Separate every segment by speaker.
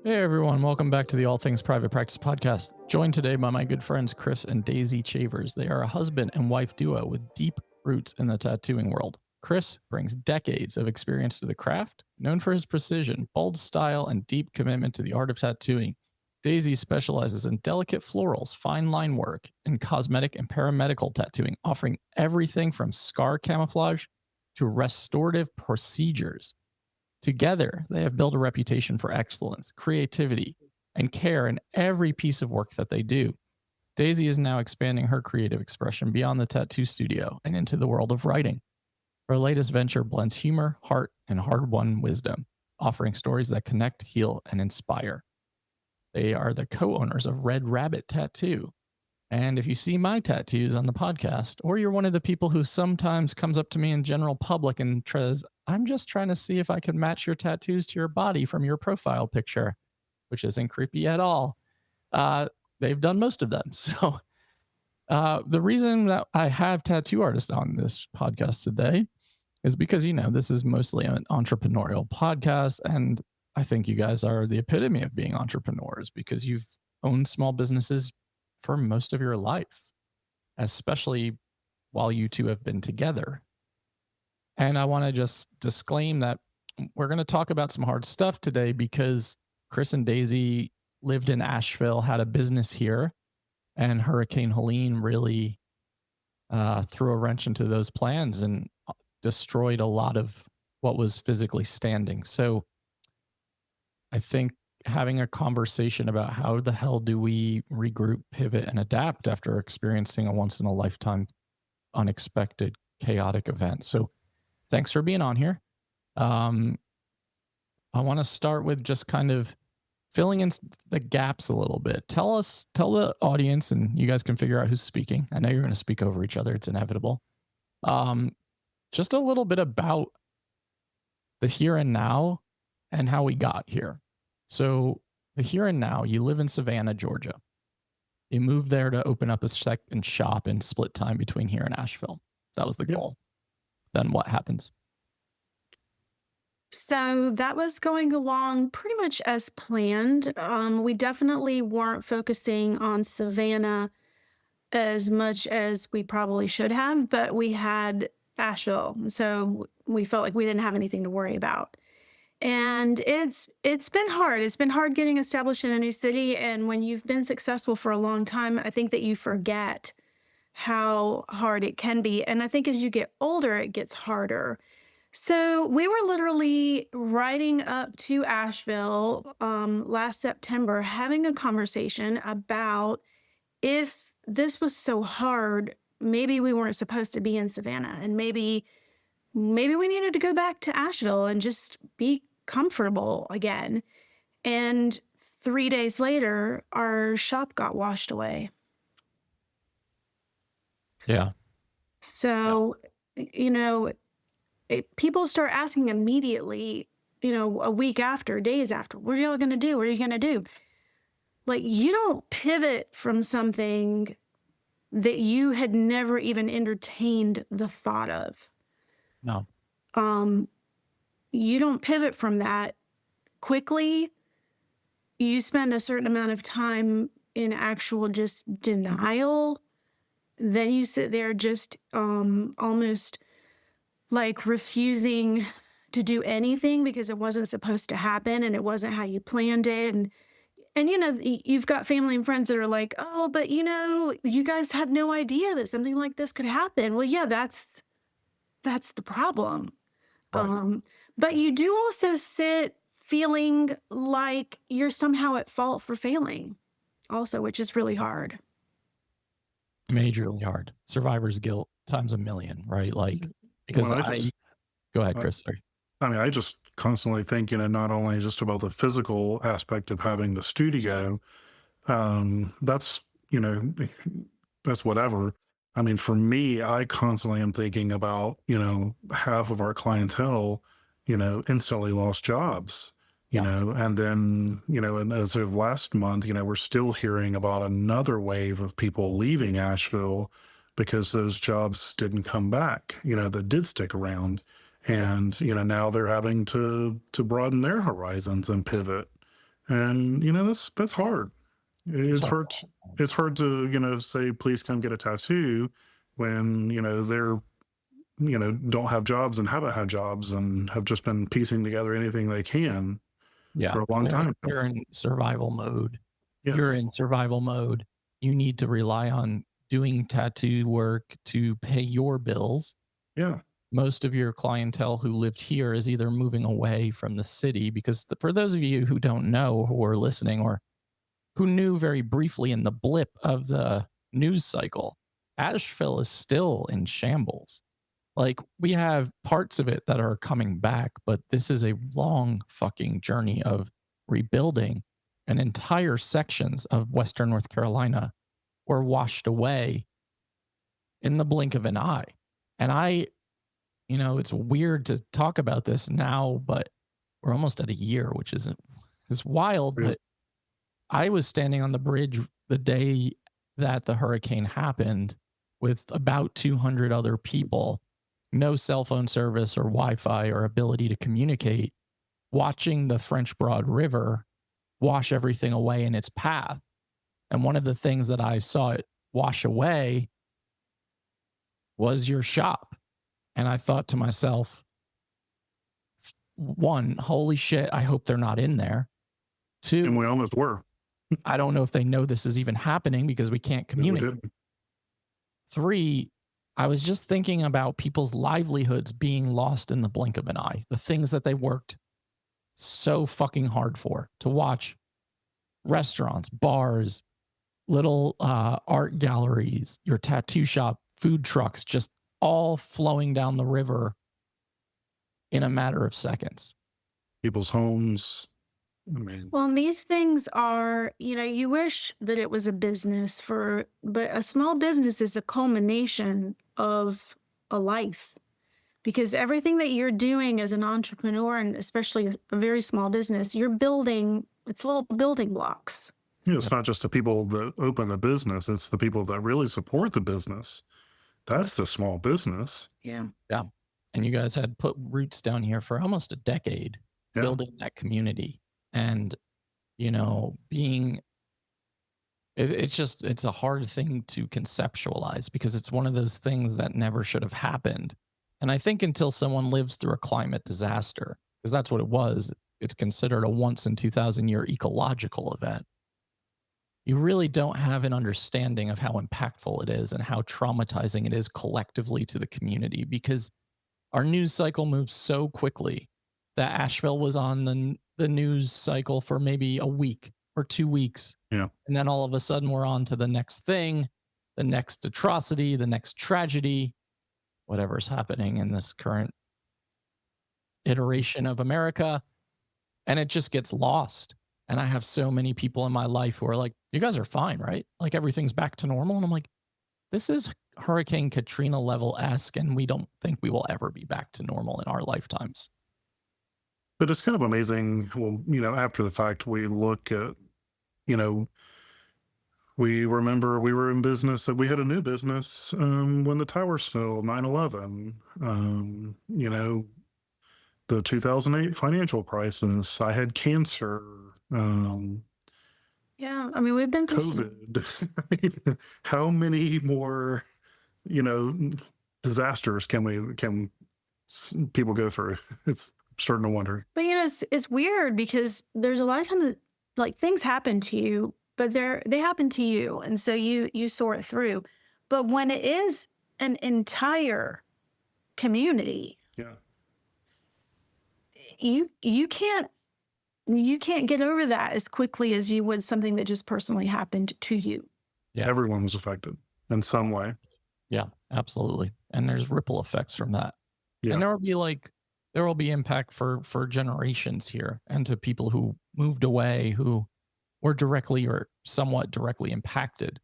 Speaker 1: Hey everyone, welcome back to the All Things Private Practice podcast. Joined today by my good friends Chris and Daisy Chavers. They are a husband and wife duo with deep roots in the tattooing world. Chris brings decades of experience to the craft, known for his precision, bold style, and deep commitment to the art of tattooing. Daisy specializes in delicate florals, fine line work, and cosmetic and paramedical tattooing, offering everything from scar camouflage to restorative procedures. Together, they have built a reputation for excellence, creativity, and care in every piece of work that they do. Daisy is now expanding her creative expression beyond the tattoo studio and into the world of writing. Her latest venture blends humor, heart, and hard-won wisdom, offering stories that connect, heal, and inspire. They are the co-owners of Red Rabbit Tattoo. And if you see my tattoos on the podcast, or you're one of the people who sometimes comes up to me in general public and says, I'm just trying to see if I can match your tattoos to your body from your profile picture, which isn't creepy at all. They've done most of them. So the reason that I have tattoo artists on this podcast today is because, this is mostly an entrepreneurial podcast. And I think you guys are the epitome of being entrepreneurs because you've owned small businesses for most of your life, especially while you two have been together. And I want to just disclaim that we're going to talk about some hard stuff today because Chris and Daisy lived in Asheville, had a business here, and Hurricane Helene really threw a wrench into those plans and destroyed a lot of what was physically standing. So I think having a conversation about how the hell do we regroup, pivot, and adapt after experiencing a once-in-a-lifetime unexpected chaotic event. So thanks for being on here. I want to start with just kind of filling in the gaps a little bit. Tell the audience, and you guys can figure out who's speaking. I know you're going to speak over each other. It's inevitable. Just a little bit about the here and now and how we got here. So the here and now, you live in Savannah, Georgia. You moved there to open up a second shop in split time between here and Asheville. That was the goal. Then what happens?
Speaker 2: So that was going along pretty much as planned. We definitely weren't focusing on Savannah as much as we probably should have, but we had Asheville. So we felt like we didn't have anything to worry about. And it's been hard. It's been hard getting established in a new city. And when you've been successful for a long time, I think that you forget how hard it can be. And I think as you get older, it gets harder. So we were literally riding up to Asheville last September, having a conversation about if this was so hard, maybe we weren't supposed to be in Savannah, and maybe we needed to go back to Asheville and just be comfortable again. And 3 days later, our shop got washed away.
Speaker 1: Yeah.
Speaker 2: So, people start asking immediately, a week after, days after, what are y'all going to do? What are you going to do? Like, you don't pivot from something that you had never even entertained the thought of.
Speaker 1: No.
Speaker 2: You don't pivot from that quickly. You spend a certain amount of time in actual just denial. Then you sit there just almost like refusing to do anything because it wasn't supposed to happen and it wasn't how you planned it. And you've got family and friends that are like, oh, but you guys had no idea that something like this could happen. Well, yeah, that's the problem.
Speaker 1: Right.
Speaker 2: But you do also sit feeling like you're somehow at fault for failing also, which is really hard.
Speaker 1: Majorly hard. Survivor's guilt times a million, right? Like, because go ahead, Chris. Sorry.
Speaker 3: I just constantly think, not only just about the physical aspect of having the studio, that's whatever. For me, I constantly am thinking about, half of our clientele, instantly lost jobs, and then, and as of last month, we're still hearing about another wave of people leaving Asheville because those jobs didn't come back, that did stick around. And, now they're having to broaden their horizons and pivot. And, that's hard. It's
Speaker 1: Sorry.
Speaker 3: hard, it's hard to, say, please come get a tattoo when, they're, don't have jobs and haven't had jobs and have just been piecing together anything they can
Speaker 1: Yeah.
Speaker 3: for a long time.
Speaker 1: They're in survival mode.
Speaker 3: Yes.
Speaker 1: You're in survival mode. You need to rely on doing tattoo work to pay your bills.
Speaker 3: Yeah.
Speaker 1: Most of your clientele who lived here is either moving away from the city because for those of you who don't know, who are listening, or who knew very briefly in the blip of the news cycle, Asheville is still in shambles. Like, we have parts of it that are coming back, but this is a long fucking journey of rebuilding, and entire sections of Western North Carolina were washed away in the blink of an eye. And it's weird to talk about this now, but we're almost at a year, which is wild. But I was standing on the bridge the day that the hurricane happened with about 200 other people, no cell phone service or Wi-Fi or ability to communicate, watching the French Broad River wash everything away in its path. And one of the things that I saw it wash away was your shop. And I thought to myself, one, holy shit, I hope they're not in there. Two,
Speaker 3: And we almost were.
Speaker 1: I don't know if they know this is even happening because we can't
Speaker 3: No, we
Speaker 1: communicate.
Speaker 3: didn't.
Speaker 1: Three, I was just thinking about people's livelihoods being lost in the blink of an eye. The things that they worked so fucking hard for, to watch restaurants, bars, little art galleries, your tattoo shop, food trucks, just all flowing down the river in a matter of seconds.
Speaker 3: People's homes. I mean,
Speaker 2: Well, and these things are, you wish that it was a business but a small business is a culmination of a life, because everything that you're doing as an entrepreneur, and especially a very small business, you're building, it's little building blocks.
Speaker 3: it's not just the people that open the business, it's the people that really support the business. That's the small business.
Speaker 2: Yeah.
Speaker 1: Yeah. And you guys had put roots down here for almost a decade,
Speaker 3: Yeah.
Speaker 1: building that community. And, it's a hard thing to conceptualize because it's one of those things that never should have happened. And I think until someone lives through a climate disaster, because that's what it was, it's considered a once in 2,000 year ecological event. You really don't have an understanding of how impactful it is and how traumatizing it is collectively to the community, because our news cycle moves so quickly that Asheville was on the news cycle for maybe a week or 2 weeks.
Speaker 3: Yeah.
Speaker 1: And then all of a sudden we're on to the next thing, the next atrocity, the next tragedy, whatever's happening in this current iteration of America. And it just gets lost. And I have so many people in my life who are like, you guys are fine, right? Like, everything's back to normal. And I'm like, this is Hurricane Katrina level-esque, and we don't think we will ever be back to normal in our lifetimes.
Speaker 3: But it's kind of amazing. Well, after the fact, we look at, we remember we were in business, we had a new business when the towers fell, 9/11, the 2008 financial crisis. I had cancer,
Speaker 2: Yeah. I mean, we've been through
Speaker 3: COVID. I mean, how many more, disasters can people go through? It's starting to wonder.
Speaker 2: But it's weird because there's a lot of times that, like, things happen to you, but they happen to you, and so you sort through. But when it is an entire community,
Speaker 3: Yeah.
Speaker 2: you can't get over that as quickly as you would something that just personally happened to you.
Speaker 1: Yeah.
Speaker 3: Everyone was affected in some way.
Speaker 1: Yeah, absolutely. And there's ripple effects from that.
Speaker 3: Yeah.
Speaker 1: And there will be impact for generations here, and to people who moved away, who were directly or somewhat directly impacted.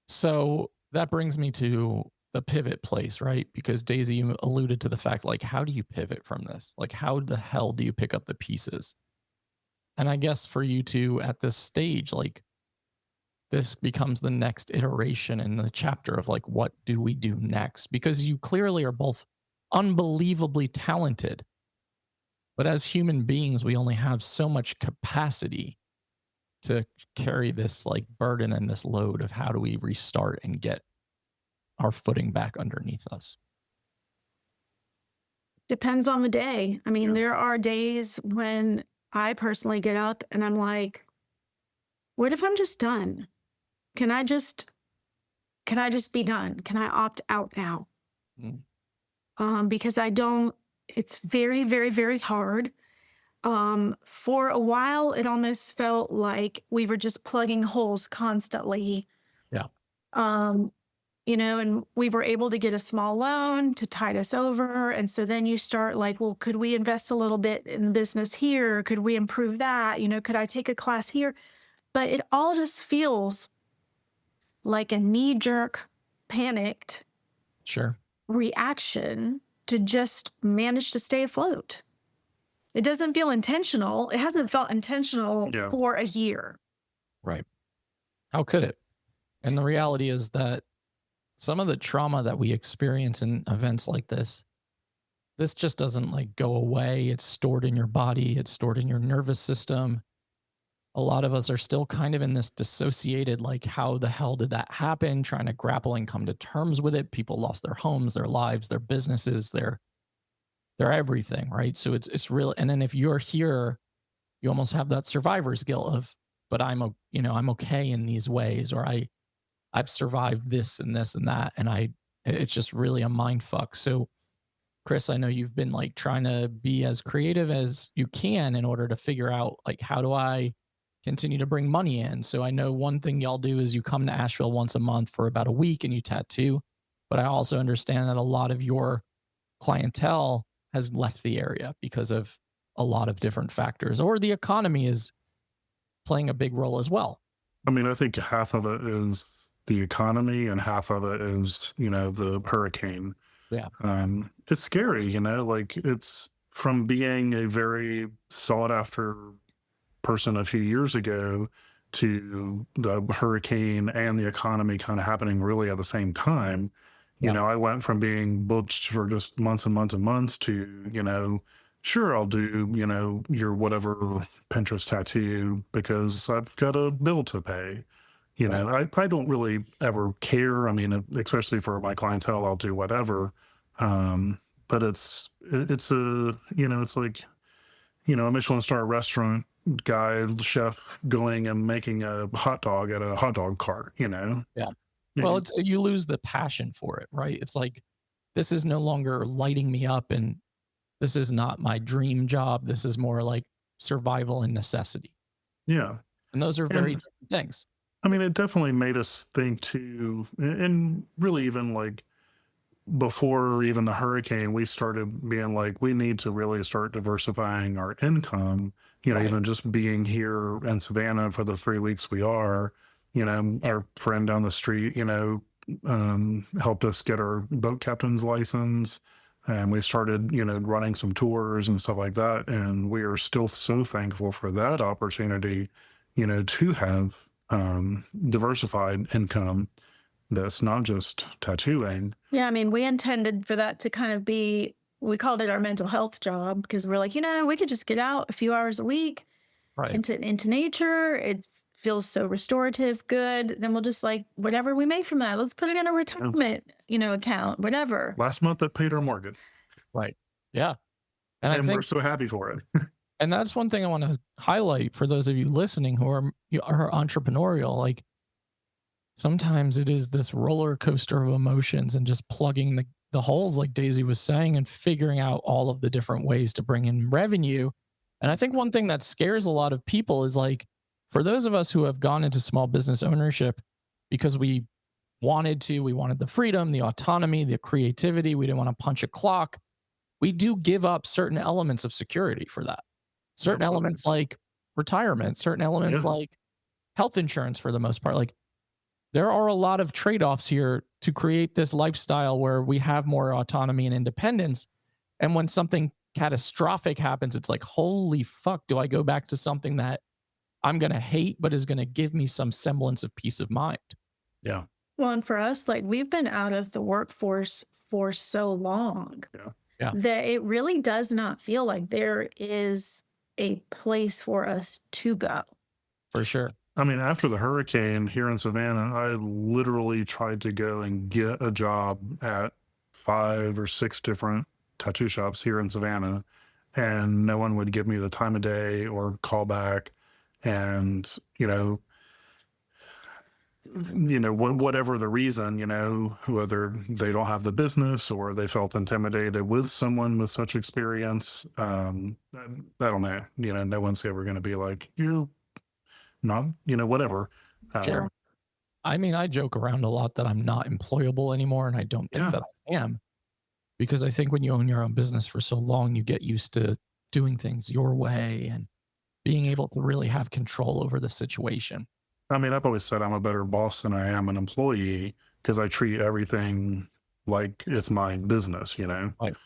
Speaker 1: So that brings me to the pivot place, right? Because Daisy, you alluded to the fact, like, how do you pivot from this? Like, how the hell do you pick up the pieces? And I guess for you two at this stage, like, this becomes the next iteration in the chapter of, like, what do we do next? Because you clearly are both unbelievably talented But as human beings, we only have so much capacity to carry this like burden and this load of how do we restart and get our footing back underneath us.
Speaker 2: Depends on the day. I mean,
Speaker 3: Yeah.
Speaker 2: there are days when I personally get up and I'm like, what if I'm just done? Can I just be done? Can I opt out now?
Speaker 1: Mm.
Speaker 2: Because I don't, it's very, very, very hard. For a while, it almost felt like we were just plugging holes constantly.
Speaker 1: Yeah.
Speaker 2: And we were able to get a small loan to tide us over. And so then you start like, well, could we invest a little bit in the business here? Could we improve that? Could I take a class here? But it all just feels like a knee-jerk, panicked
Speaker 1: Sure.
Speaker 2: reaction to just manage to stay afloat. It doesn't feel intentional. It hasn't felt intentional
Speaker 3: Yeah.
Speaker 2: for a year.
Speaker 1: Right. How could it? And the reality is that some of the trauma that we experience in events like this just doesn't like go away. It's stored in your body, it's stored in your nervous system. A lot of us are still kind of in this dissociated, like, how the hell did that happen? Trying to grapple and come to terms with it. People lost their homes, their lives, their businesses, their everything, right? So it's real. And then if you're here, you almost have that survivor's guilt of, but I'm okay in these ways, or I've survived this and this and that. And it's just really a mind fuck. So Chris, I know you've been like trying to be as creative as you can in order to figure out like, how do I continue to bring money in? So I know one thing y'all do is you come to Asheville once a month for about a week and you tattoo. But I also understand that a lot of your clientele has left the area because of a lot of different factors, or the economy is playing a big role as well.
Speaker 3: I mean, I think half of it is the economy and half of it is, the hurricane.
Speaker 1: Yeah.
Speaker 3: It's scary, like it's from being a very sought after person a few years ago to the hurricane and the economy kind of happening really at the same time.
Speaker 1: Yeah.
Speaker 3: I went from being booked for just months and months and months to, sure, I'll do, your whatever Pinterest tattoo because I've got a bill to pay. I don't really ever care. I mean, especially for my clientele, I'll do whatever. But it's it's like, a Michelin star restaurant guy, chef going and making a hot dog at a hot dog cart,
Speaker 1: Yeah. Well, you lose the passion for it, right? It's like, this is no longer lighting me up and this is not my dream job. This is more like survival and necessity.
Speaker 3: Yeah.
Speaker 1: And those are very different things.
Speaker 3: I mean, it definitely made us think too, and really even like before even the hurricane, we started being like, we need to really start diversifying our income,
Speaker 1: Right.
Speaker 3: even just being here in Savannah for the 3 weeks we are, our friend down the street, helped us get our boat captain's license. And we started, running some tours and stuff like that. And we are still so thankful for that opportunity, to have diversified income that's not just tattooing.
Speaker 2: Yeah, I mean, we intended for that to kind of be, we called it our mental health job because we're like, we could just get out a few hours a week
Speaker 1: Right.
Speaker 2: into nature. It feels so restorative, good. Then we'll just like whatever we make from that, let's put it in a retirement, account, whatever.
Speaker 3: Last month that paid our mortgage.
Speaker 1: Right. Yeah. And I
Speaker 3: And we're
Speaker 1: think,
Speaker 3: so happy for it.
Speaker 1: and that's one thing I want to highlight for those of you listening who are entrepreneurial. Like, sometimes it is this roller coaster of emotions and just plugging the holes, like Daisy was saying, and figuring out all of the different ways to bring in revenue. And I think one thing that scares a lot of people is like, for those of us who have gone into small business ownership because we wanted the freedom, the autonomy, the creativity, we didn't want to punch a clock. We do give up certain elements of security for that. Certain
Speaker 3: Absolutely.
Speaker 1: elements like retirement, certain elements
Speaker 3: Yeah.
Speaker 1: like health insurance for the most part. Like, there are a lot of trade-offs here to create this lifestyle where we have more autonomy and independence. And when something catastrophic happens, it's like, holy fuck, do I go back to something that I'm going to hate, but is going to give me some semblance of peace of mind?
Speaker 3: Yeah.
Speaker 2: Well, and for us, like we've been out of the workforce for so long.
Speaker 3: Yeah.
Speaker 1: Yeah.
Speaker 2: that it really does not feel like there is a place for us to go.
Speaker 1: For sure.
Speaker 3: I mean, after the hurricane here in Savannah, I literally tried to go and get a job at 5 or 6 different tattoo shops here in Savannah, and no one would give me the time of day or call back. And, whatever the reason, whether they don't have the business or they felt intimidated with someone with such experience, I don't know. No one's ever going to be like, you're not, whatever.
Speaker 1: Sure. I mean, I joke around a lot that I'm not employable anymore, and I don't think
Speaker 3: Yeah.
Speaker 1: that I am, because I think when you own your own business for so long, you get used to doing things your way and being able to really have control over the situation.
Speaker 3: I mean, I've always said I'm a better boss than I am an employee because I treat everything like it's my business,
Speaker 1: Right.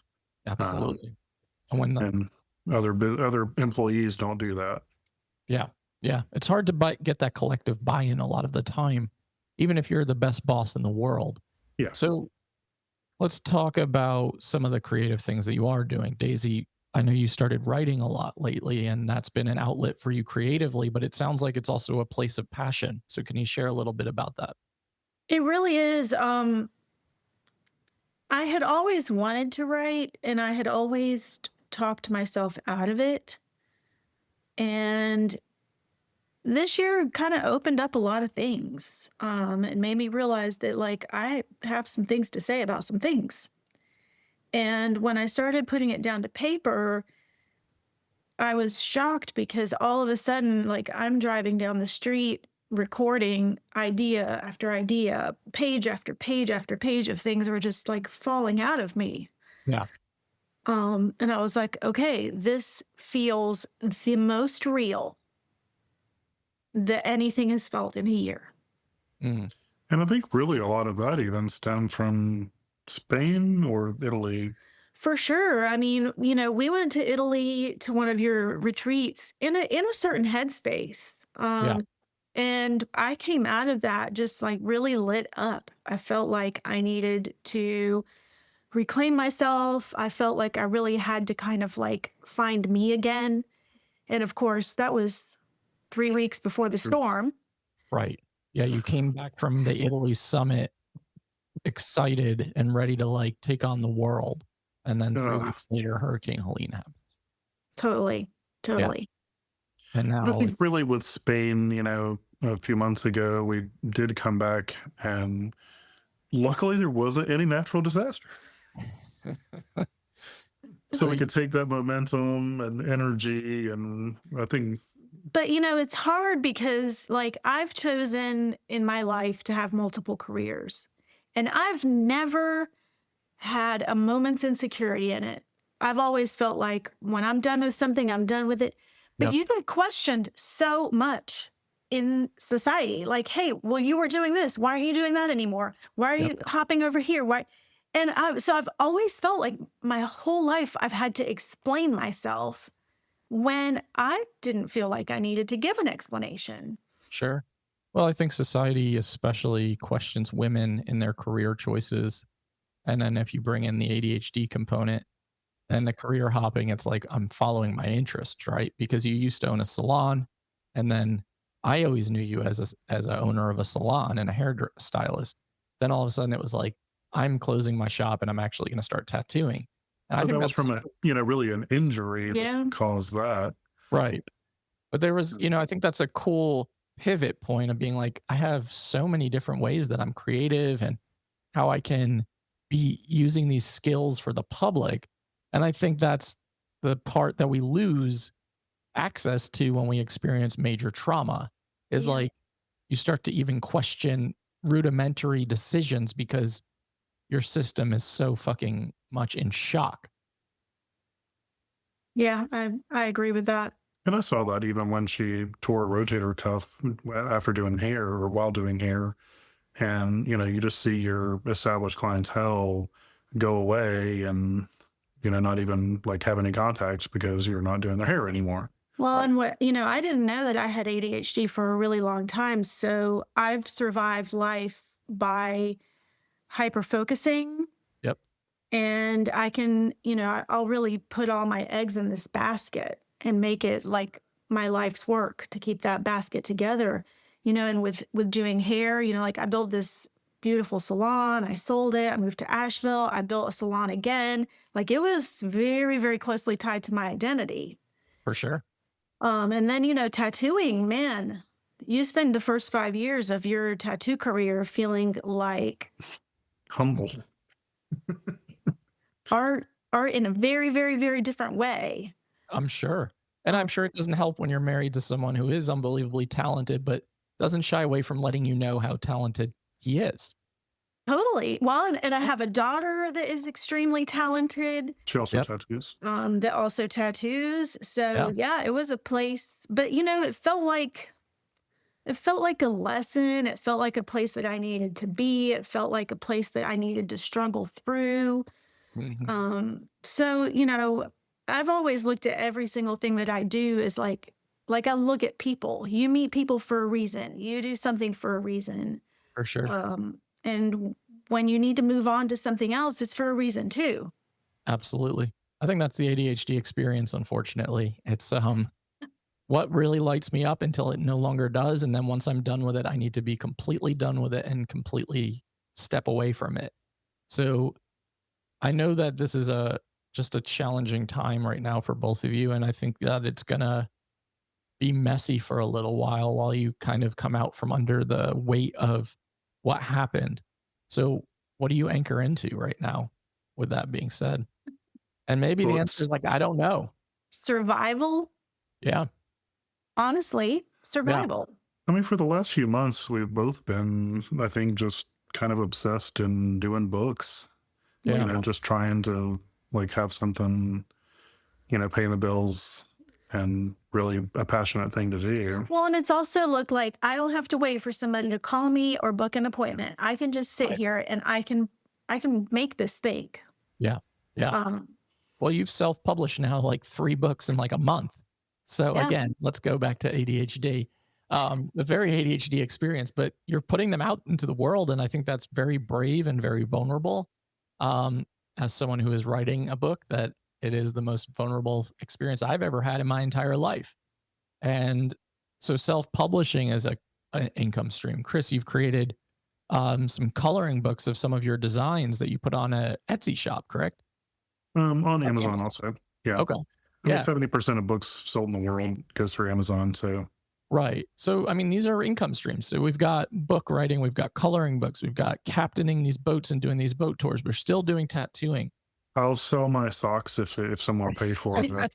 Speaker 1: Absolutely. And when
Speaker 3: and other employees don't do that.
Speaker 1: yeah, it's hard to get that collective buy-in a lot of the time, even if you're the best boss in the world.
Speaker 3: Yeah.
Speaker 1: So let's talk about some of the creative things that you are doing. Daisy, I know you started writing a lot lately, and that's been an outlet for you creatively, but it sounds like it's also a place of passion. So can you share a little bit about that?
Speaker 2: It really is. I had always wanted to write, and I had always talked myself out of it. And this year kind of opened up a lot of things. It made me realize that, like, I have some things to say about some things. And when I started putting it down to paper, I was shocked because all of a sudden, like, I'm driving down the street recording idea after idea, page after page after page of things were just like falling out of me.
Speaker 1: Yeah.
Speaker 2: And I was like, okay, this feels the most real that anything has felt in a year.
Speaker 1: Mm.
Speaker 3: And I think really a lot of that even stemmed from Spain or Italy.
Speaker 2: For sure. I mean, we went to Italy to one of your retreats in a certain headspace.
Speaker 1: Yeah.
Speaker 2: And I came out of that just like really lit up. I felt like I needed to reclaim myself. I felt like I really had to kind of like find me again. And of course, that was 3 weeks before the storm.
Speaker 1: Right. Yeah. You came back from the Italy summit excited and ready to like take on the world. And then 3 weeks later, Hurricane Helene happens.
Speaker 2: Totally.
Speaker 1: And now
Speaker 3: I think really with Spain, a few months ago, we did come back and luckily there wasn't any natural disaster. So we could take that momentum and energy, and I think.
Speaker 2: But, it's hard because, like, I've chosen in my life to have multiple careers, and I've never had a moment's insecurity in it. I've always felt like when I'm done with something, I'm done with it. But you get questioned so much in society. Like, hey, well, you were doing this. Why aren't you doing that anymore? Why are you hopping over here? Why? And so I've always felt like my whole life I've had to explain myself when I didn't feel like I needed to give an explanation.
Speaker 1: Sure. Well, I think society especially questions women in their career choices. And then if you bring in the ADHD component and the career hopping, it's like I'm following my interests, right? Because you used to own a salon, and then I always knew you as a owner of a salon and a hairstylist. Then all of a sudden it was like I'm closing my shop and I'm actually going to start tattooing. And I think
Speaker 3: that was from really an injury that caused that.
Speaker 1: Right. But there was, I think that's a cool pivot point of being like, I have so many different ways that I'm creative and how I can be using these skills for the public. And I think that's the part that we lose access to when we experience major trauma is like you start to even question rudimentary decisions because your system is so fucking much in shock.
Speaker 2: Yeah, I agree with that.
Speaker 3: And I saw that even when she tore a rotator cuff after doing hair or while doing hair. And, you just see your established clientele go away and, not even like have any contacts because you're not doing their hair anymore.
Speaker 2: Well, and I didn't know that I had ADHD for a really long time. So I've survived life by hyper focusing.
Speaker 1: Yep.
Speaker 2: and I can, I'll really put all my eggs in this basket and make it like my life's work to keep that basket together. And with doing hair, like I built this beautiful salon, I sold it, I moved to Asheville, I built a salon again. Like it was very, very closely tied to my identity.
Speaker 1: For sure.
Speaker 2: And then, tattooing, man, you spend the first 5 years of your tattoo career feeling like
Speaker 3: Humble.
Speaker 2: art in a very, very, very different way.
Speaker 1: I'm sure. And I'm sure it doesn't help when you're married to someone who is unbelievably talented, but doesn't shy away from letting you know how talented he is.
Speaker 2: Totally. Well, and I have a daughter that is extremely talented.
Speaker 3: She also
Speaker 1: Yep.
Speaker 3: tattoos.
Speaker 2: That also tattoos. So yeah, it was a place, but it felt like a lesson. It felt like a place that I needed to be. It felt like a place that I needed to struggle through.
Speaker 1: Mhm.
Speaker 2: So, I've always looked at every single thing that I do as like I look at people. You meet people for a reason. You do something for a reason.
Speaker 1: For sure.
Speaker 2: And when you need to move on to something else, it's for a reason too.
Speaker 1: Absolutely. I think that's the ADHD experience, unfortunately. It's what really lights me up until it no longer does. And then once I'm done with it, I need to be completely done with it and completely step away from it. So I know that this is just a challenging time right now for both of you. And I think that it's going to be messy for a little while you kind of come out from under the weight of what happened. So what do you anchor into right now with that being said? And maybe the
Speaker 3: Well,
Speaker 1: answer is like, I don't know.
Speaker 2: Survival,
Speaker 1: Yeah.
Speaker 2: honestly, survival.
Speaker 3: I mean, for the last few months, we've both been, I think, just kind of obsessed in doing books.
Speaker 1: Yeah.
Speaker 3: Just trying to like have something, paying the bills and really a passionate thing to do.
Speaker 2: Well, and it's also looked like I don't have to wait for somebody to call me or book an appointment. I can just sit
Speaker 1: Right.
Speaker 2: here and I can make this thing.
Speaker 1: Yeah. Well, you've self-published now like 3 books in like a month. So
Speaker 2: Yeah.
Speaker 1: again, let's go back to ADHD. A very ADHD experience, but you're putting them out into the world. And I think that's very brave and very vulnerable. As someone who is writing a book, that it is the most vulnerable experience I've ever had in my entire life. And so self-publishing is an income stream. Chris, you've created some coloring books of some of your designs that you put on a Etsy shop, correct?
Speaker 3: On
Speaker 1: On
Speaker 3: Amazon
Speaker 1: Amazon.
Speaker 3: also. Yeah.
Speaker 1: Okay.
Speaker 3: I mean,
Speaker 1: Yeah.
Speaker 3: 70% of books sold in the world goes through Amazon. So
Speaker 1: Right. So, I mean, these are income streams. So we've got book writing, we've got coloring books, we've got captaining these boats and doing these boat tours. We're still doing tattooing.
Speaker 3: I'll sell my socks if someone will pay for it.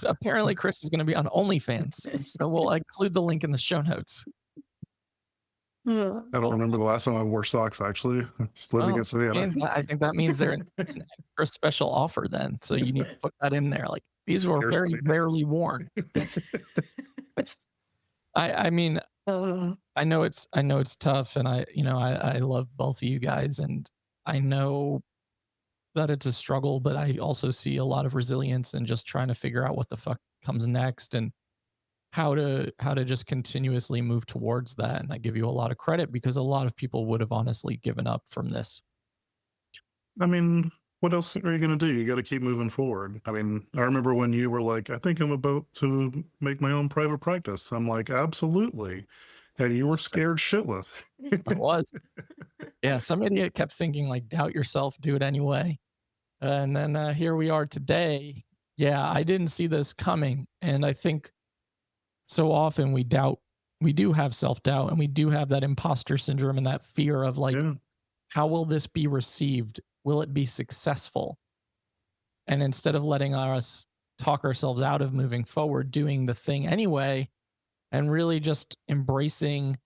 Speaker 1: Apparently, Chris is going to be on OnlyFans. So we'll include the link in the show notes.
Speaker 2: Ugh.
Speaker 3: I don't remember the last time I wore socks, actually. Just living
Speaker 1: Oh,
Speaker 3: against the other.
Speaker 1: and I think that means it's an extra special offer then. So you need to put that in there. Like these were very
Speaker 3: Scarcely.
Speaker 1: rarely worn. I mean, I know it's tough, and I love both of you guys, and I know that it's a struggle, but I also see a lot of resilience and just trying to figure out what the fuck comes next and how to just continuously move towards that. And I give you a lot of credit because a lot of people would have honestly given up from this.
Speaker 3: I mean, what else are you going to do? You got to keep moving forward. I mean, I remember when you were like, I think I'm about to make my own private practice. I'm like, absolutely. And you were scared shitless.
Speaker 1: I was. Yeah, some idiot kept thinking like, doubt yourself, do it anyway. And then here we are today. Yeah, I didn't see this coming. And I think so often we do have self-doubt, and we do have that imposter syndrome and that fear of like,
Speaker 3: Yeah.
Speaker 1: how will this be received? Will it be successful? And instead of letting us talk ourselves out of moving forward, doing the thing anyway, and really just embracing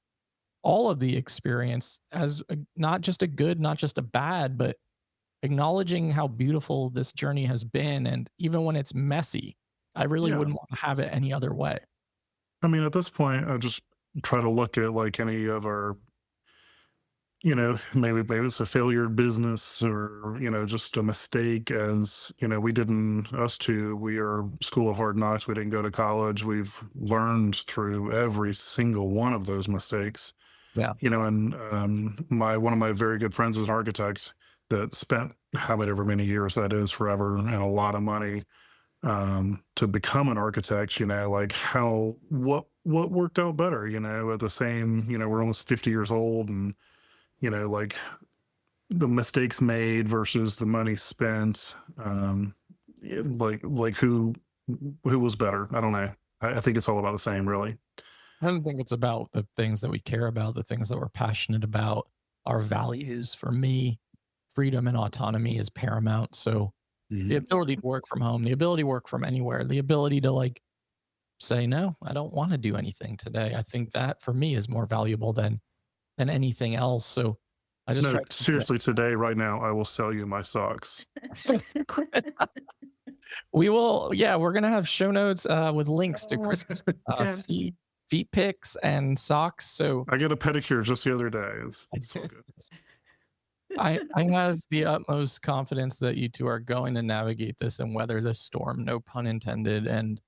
Speaker 1: all of the experience as not just a good, not just a bad, but acknowledging how beautiful this journey has been. And even when it's messy, I really
Speaker 3: Yeah.
Speaker 1: wouldn't want to have it any other way.
Speaker 3: I mean, at this point, I just try to look at like any of our, maybe it's a failure business or, just a mistake as, we are School of Hard Knocks. We didn't go to college. We've learned through every single one of those mistakes.
Speaker 1: Yeah.
Speaker 3: And one of my very good friends is an architect. that spent however many years that is, forever, and a lot of money to become an architect, like what worked out better, at the same, we're almost 50 years old, and, like the mistakes made versus the money spent, like who was better? I don't know. I think it's all about the same, really.
Speaker 1: I don't think it's about the things that we care about, the things that we're passionate about, our values. For me, freedom and autonomy is paramount. So the ability to work from home, the ability to work from anywhere, the ability to like say, no, I don't want to do anything today. I think that for me is more valuable than anything else. So I just
Speaker 3: No, seriously, today, right now, I will sell you my socks.
Speaker 1: We will, yeah, we're gonna have show notes with links to Chris's feet pics and socks. So
Speaker 3: I get a pedicure just the other day. It's so good.
Speaker 1: I have the utmost confidence that you two are going to navigate this and weather this storm, no pun intended. And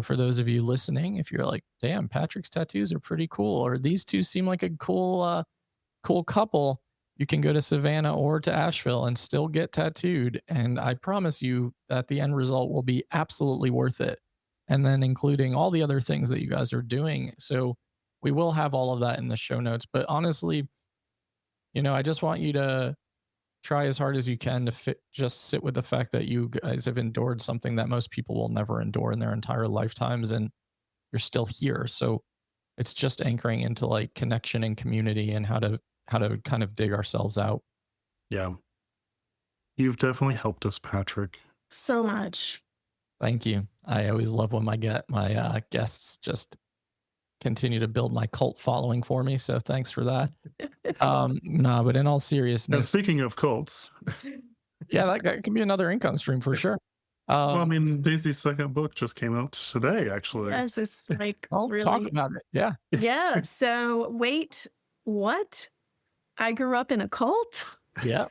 Speaker 1: for those of you listening, if you're like, damn, Patrick's tattoos are pretty cool, or these two seem like a cool couple, you can go to Savannah or to Asheville and still get tattooed. And I promise you that the end result will be absolutely worth it. And then including all the other things that you guys are doing. So we will have all of that in the show notes. But honestly, I just want you to try as hard as you can to just sit with the fact that you guys have endured something that most people will never endure in their entire lifetimes, and you're still here. So it's just anchoring into like connection and community and how to kind of dig ourselves out.
Speaker 3: Yeah. You've definitely helped us, Patrick.
Speaker 2: So much.
Speaker 1: Thank you. I always love when my guests just continue to build my cult following for me. So thanks for that. But in all seriousness.
Speaker 3: And speaking of cults.
Speaker 1: Yeah, that could be another income stream for sure.
Speaker 3: Well, I mean, Daisy's second book just came out today, actually.
Speaker 2: Yes, it's like
Speaker 1: I'll
Speaker 2: really...
Speaker 1: talk about it. Yeah.
Speaker 2: Yeah. So wait, what? I grew up in a cult.
Speaker 1: Yeah.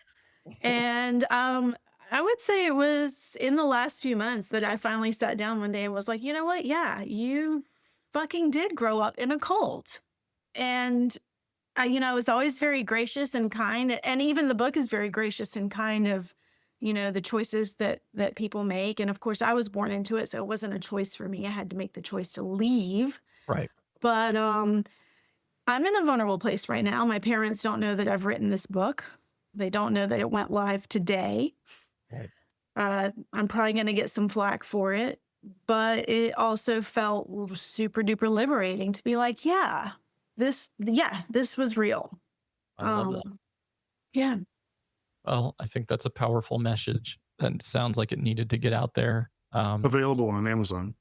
Speaker 2: And I would say it was in the last few months that I finally sat down one day and was like, you know what? Yeah, you fucking did grow up in a cult. And I was always very gracious and kind. And even the book is very gracious and kind of, the choices that people make. And of course, I was born into it, so it wasn't a choice for me. I had to make the choice to leave.
Speaker 1: Right.
Speaker 2: But I'm in a vulnerable place right now. My parents don't know that I've written this book. They don't know that it went live today.
Speaker 1: Right.
Speaker 2: I'm probably going to get some flack for it, but it also felt super duper liberating to be like, this was real.
Speaker 1: I love that.
Speaker 2: Yeah.
Speaker 1: Well, I think that's a powerful message that sounds like it needed to get out there.
Speaker 3: Available on Amazon.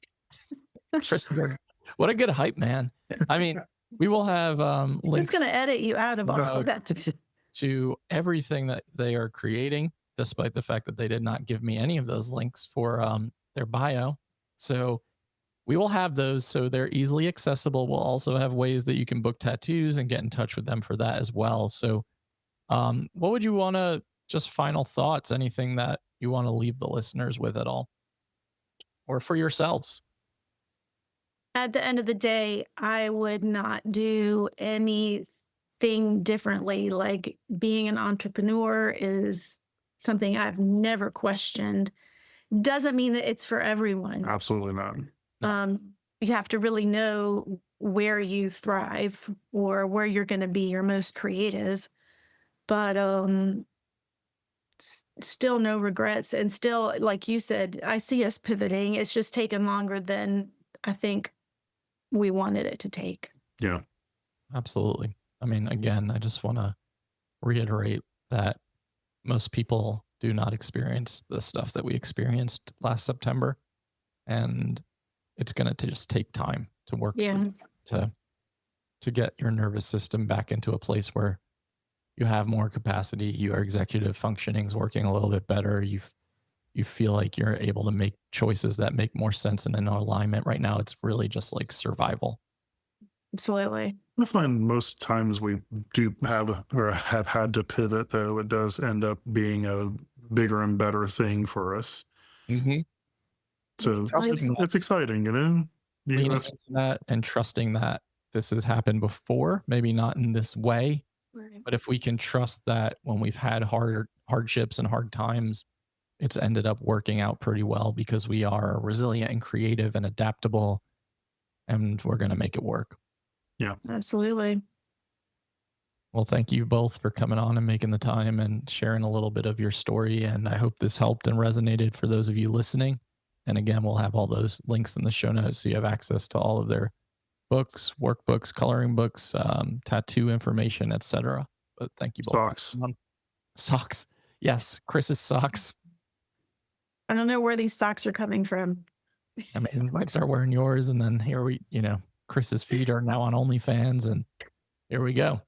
Speaker 1: What a good hype, man. I mean, we will have links.
Speaker 2: Who's going to edit you out of all of that?
Speaker 1: To everything that they are creating, despite the fact that they did not give me any of those links for their bio. So we will have those, so they're easily accessible. We'll also have ways that you can book tattoos and get in touch with them for that as well. So what would you want to, just final thoughts, anything that you want to leave the listeners with at all? Or for yourselves?
Speaker 2: At the end of the day, I would not do anything differently. Like, being an entrepreneur is something I've never questioned. Doesn't mean that it's for everyone.
Speaker 3: Absolutely not.
Speaker 2: You have to really know where you thrive or where you're going to be your most creative. But still no regrets. And still, like you said, I see us pivoting. It's just taken longer than I think we wanted it to take.
Speaker 3: Yeah.
Speaker 1: Absolutely. I mean, again, I just want to reiterate that most people do not experience the stuff that we experienced last September. And it's going to just take time to work to get your nervous system back into a place where you have more capacity, your executive functioning is working a little bit better. You feel like you're able to make choices that make more sense and in alignment. Right now, it's really just like survival.
Speaker 2: Absolutely.
Speaker 3: I find most times we do have had to pivot, though it does end up being a bigger and better thing for us.
Speaker 1: Mm-hmm.
Speaker 3: So it's exciting,
Speaker 1: Leaning into that and trusting that this has happened before, maybe not in this way,
Speaker 2: Right.
Speaker 1: But if we can trust that when we've had hardships and hard times, it's ended up working out pretty well because we are resilient and creative and adaptable, and we're going to make it work.
Speaker 3: Yeah.
Speaker 2: Absolutely.
Speaker 1: Well, thank you both for coming on and making the time and sharing a little bit of your story. And I hope this helped and resonated for those of you listening. And again, we'll have all those links in the show notes so you have access to all of their books, workbooks, coloring books, tattoo information, etc. But thank you both. Socks. Yes, Chris's socks.
Speaker 2: I don't know where these socks are coming from.
Speaker 1: I mean, you might start wearing yours, and then here Chris's feet are now on OnlyFans, and here we go.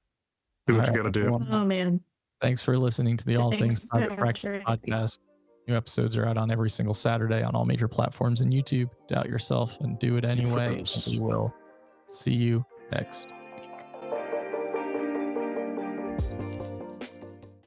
Speaker 3: Do what you got to do.
Speaker 2: Oh, man.
Speaker 1: Thanks for listening to the All Things Private Practice
Speaker 2: Patrick.
Speaker 1: podcast. New episodes are out on every single Saturday on all major platforms and YouTube. Doubt yourself and do it anyway. We will see you next